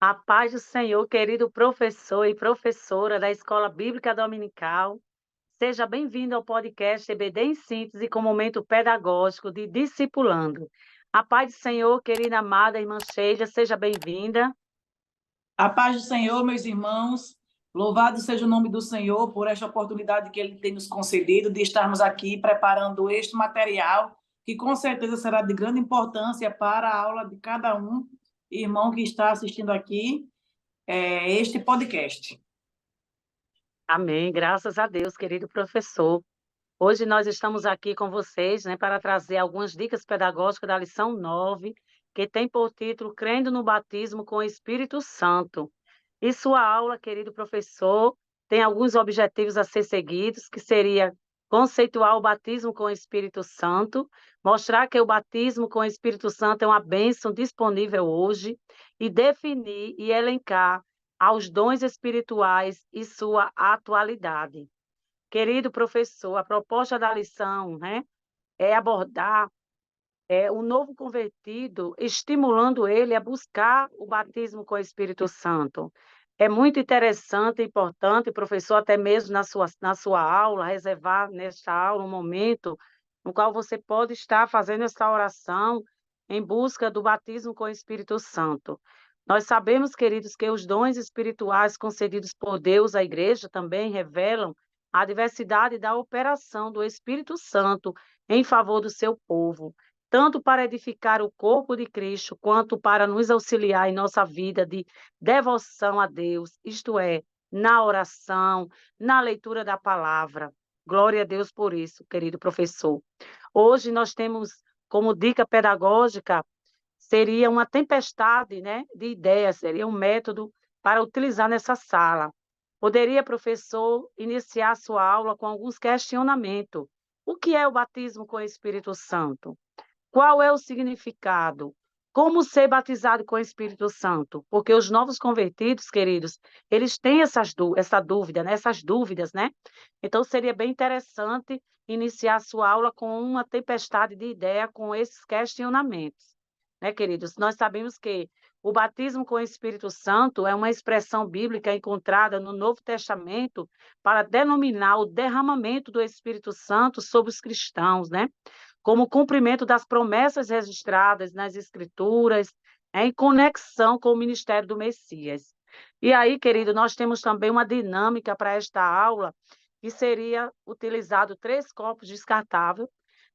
A paz do Senhor, querido professor e professora da Escola Bíblica Dominical. Seja bem-vindo ao podcast EBD em Síntese com momento pedagógico de Discipulando. A paz do Senhor, querida amada irmã Sheila, seja bem-vinda. A paz do Senhor, meus irmãos. Louvado seja o nome do Senhor por esta oportunidade que Ele tem nos concedido de estarmos aqui preparando este material, que com certeza será de grande importância para a aula de cada um irmão que está assistindo aqui este podcast. Amém, graças a Deus, querido professor. Hoje nós estamos aqui com vocês, né, para trazer algumas dicas pedagógicas da lição 9, que tem por título Crendo no Batismo com o Espírito Santo. E sua aula, querido professor, tem alguns objetivos a ser seguidos, que seria conceituar o batismo com o Espírito Santo, mostrar que o batismo com o Espírito Santo é uma bênção disponível hoje, e definir e elencar aos dons espirituais e sua atualidade. Querido professor, a proposta da lição, né, é abordar o novo convertido, estimulando ele a buscar o batismo com o Espírito Santo. É muito interessante e importante, professor, até mesmo na sua aula, reservar nesta aula um momento no qual você pode estar fazendo essa oração em busca do batismo com o Espírito Santo. Nós sabemos, queridos, que os dons espirituais concedidos por Deus à igreja também revelam a diversidade da operação do Espírito Santo em favor do seu povo, tanto para edificar o corpo de Cristo, quanto para nos auxiliar em nossa vida de devoção a Deus, isto é, na oração, na leitura da palavra. Glória a Deus por isso, querido professor. Hoje nós temos como dica pedagógica, seria uma tempestade, né, de ideias, seria um método para utilizar nessa sala. Poderia, professor, iniciar sua aula com alguns questionamentos. O que é o batismo com o Espírito Santo? Qual é o significado? Como ser batizado com o Espírito Santo? Porque os novos convertidos, queridos, eles têm essa dúvida, né? Essas dúvidas, né? Então, seria bem interessante iniciar a sua aula com uma tempestade de ideia com esses questionamentos, né, queridos? Nós sabemos que o batismo com o Espírito Santo é uma expressão bíblica encontrada no Novo Testamento para denominar o derramamento do Espírito Santo sobre os cristãos, né? Como cumprimento das promessas registradas nas Escrituras, em conexão com o ministério do Messias. E aí, querido, nós temos também uma dinâmica para esta aula, que seria utilizado 3 copos descartáveis.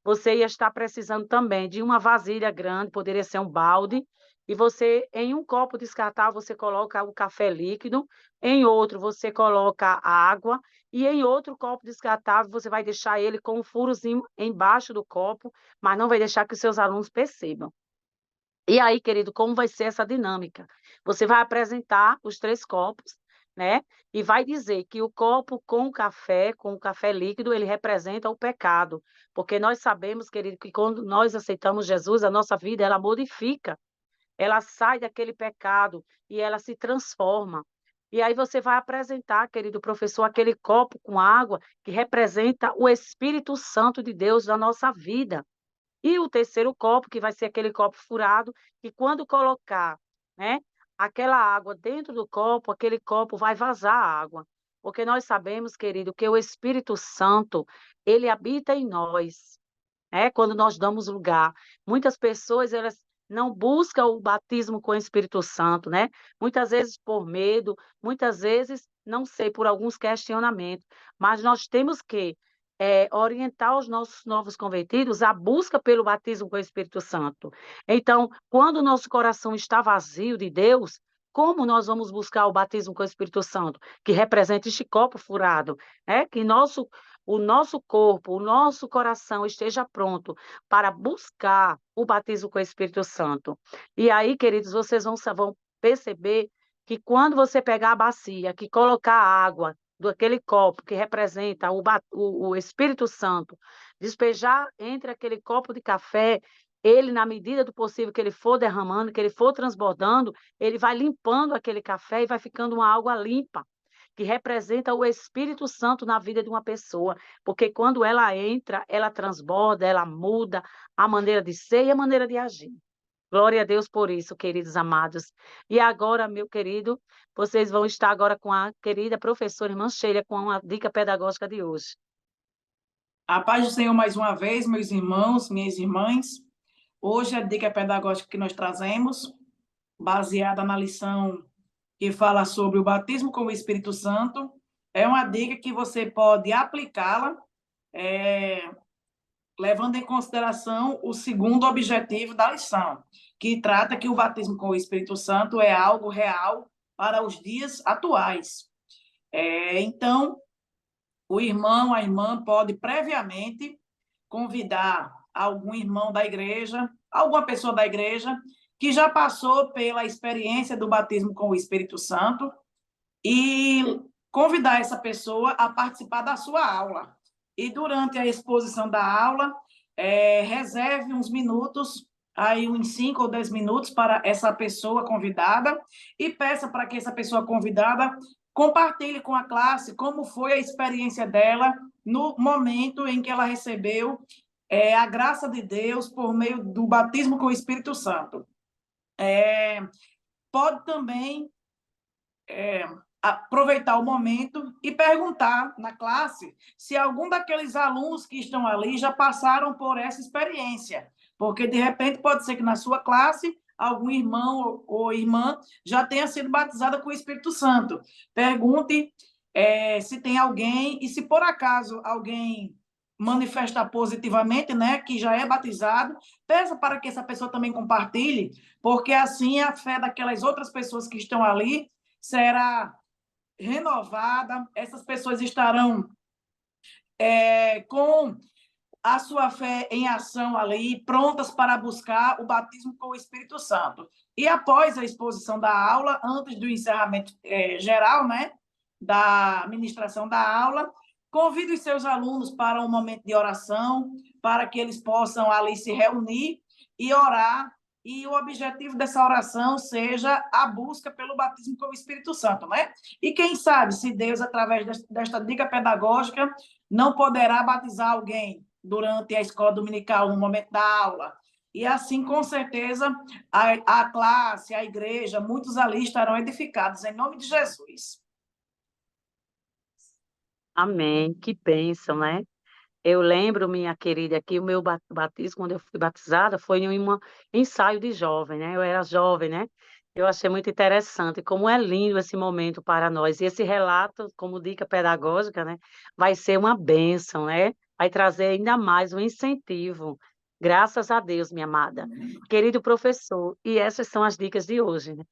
Você ia estar precisando também de uma vasilha grande, poderia ser um balde, e você, em um copo descartável, você coloca o café líquido, em outro você coloca a água, e em outro copo descartável, você vai deixar ele com um furozinho embaixo do copo, mas não vai deixar que os seus alunos percebam. E aí, querido, como vai ser essa dinâmica? Você vai apresentar os 3 copos, né? E vai dizer que o copo com o café líquido, ele representa o pecado. Porque nós sabemos, querido, que quando nós aceitamos Jesus, a nossa vida, ela modifica. Ela sai daquele pecado e ela se transforma. E aí você vai apresentar, querido professor, aquele copo com água que representa o Espírito Santo de Deus na nossa vida. E o terceiro copo, que vai ser aquele copo furado, que quando colocar, né, aquela água dentro do copo, aquele copo vai vazar a água. Porque nós sabemos, querido, que o Espírito Santo, ele habita em nós, né, quando nós damos lugar. Muitas pessoas, elas não buscam o batismo com o Espírito Santo, né? Muitas vezes por medo, muitas vezes, não sei, por alguns questionamentos, mas nós temos que orientar os nossos novos convertidos à busca pelo batismo com o Espírito Santo. Então, quando o nosso coração está vazio de Deus, como nós vamos buscar o batismo com o Espírito Santo, que representa este copo furado, né? Que o nosso corpo, o nosso coração esteja pronto para buscar o batismo com o Espírito Santo. E aí, queridos, vocês vão perceber que quando você pegar a bacia, que colocar a água daquele copo que representa o Espírito Santo, despejar entre aquele copo de café, ele, na medida do possível que ele for derramando, que ele for transbordando, ele vai limpando aquele café e vai ficando uma água limpa, que representa o Espírito Santo na vida de uma pessoa, porque quando ela entra, ela transborda, ela muda a maneira de ser e a maneira de agir. Glória a Deus por isso, queridos amados. E agora, meu querido, vocês vão estar agora com a querida professora irmã Sheila, com a dica pedagógica de hoje. A paz do Senhor mais uma vez, meus irmãos, minhas irmãs. Hoje a dica pedagógica que nós trazemos, baseada na lição que fala sobre o batismo com o Espírito Santo, é uma dica que você pode aplicá-la, levando em consideração o segundo objetivo da lição, que trata que o batismo com o Espírito Santo é algo real para os dias atuais. Então, o irmão, a irmã pode previamente convidar algum irmão da igreja, alguma pessoa da igreja que já passou pela experiência do batismo com o Espírito Santo e convidar essa pessoa a participar da sua aula. E durante a exposição da aula, reserve uns minutos, aí uns 5 ou 10 minutos para essa pessoa convidada e peça para que essa pessoa convidada compartilhe com a classe como foi a experiência dela no momento em que ela recebeu a graça de Deus por meio do batismo com o Espírito Santo. Pode também aproveitar o momento e perguntar na classe se algum daqueles alunos que estão ali já passaram por essa experiência, porque de repente pode ser que na sua classe algum irmão ou irmã já tenha sido batizada com o Espírito Santo. Pergunte se tem alguém, e se por acaso alguém manifestar positivamente, né, que já é batizado, peça para que essa pessoa também compartilhe, porque assim a fé daquelas outras pessoas que estão ali será renovada, essas pessoas estarão com a sua fé em ação ali, prontas para buscar o batismo com o Espírito Santo. E após a exposição da aula, antes do encerramento geral, né, da ministração da aula, convide os seus alunos para um momento de oração, para que eles possam ali se reunir e orar, e o objetivo dessa oração seja a busca pelo batismo com o Espírito Santo, né? E quem sabe se Deus, através desta dica pedagógica, não poderá batizar alguém durante a escola dominical, no momento da aula. E assim, com certeza, a classe, a igreja, muitos ali estarão edificados, em nome de Jesus. Amém. Que bênção, né? Eu lembro, minha querida, que o meu batismo, quando eu fui batizada, foi em um ensaio de jovem, né? Eu era jovem, né? Eu achei muito interessante como é lindo esse momento para nós. E esse relato, como dica pedagógica, né, vai ser uma bênção, né? Vai trazer ainda mais um incentivo. Graças a Deus, minha amada. Querido professor, e essas são as dicas de hoje, né?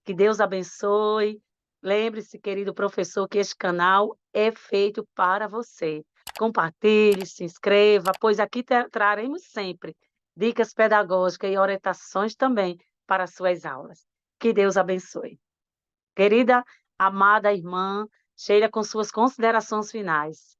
Que Deus abençoe. Lembre-se, querido professor, que este canal é feito para você. Compartilhe, se inscreva, pois aqui traremos sempre dicas pedagógicas e orientações também para as suas aulas. Que Deus abençoe. Querida, amada irmã Sheila, com suas considerações finais.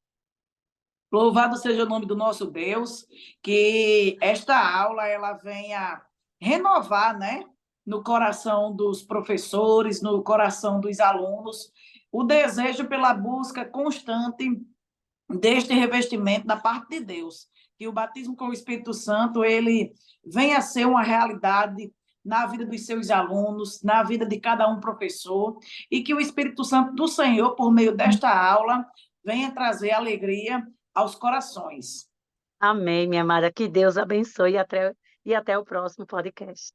Louvado seja o nome do nosso Deus, que esta aula ela venha renovar, né, no coração dos professores, no coração dos alunos, o desejo pela busca constante deste revestimento da parte de Deus, que o batismo com o Espírito Santo ele venha a ser uma realidade na vida dos seus alunos, na vida de cada um professor, e que o Espírito Santo do Senhor, por meio desta aula, venha trazer alegria aos corações. Amém, minha amada. Que Deus abençoe e até o próximo podcast.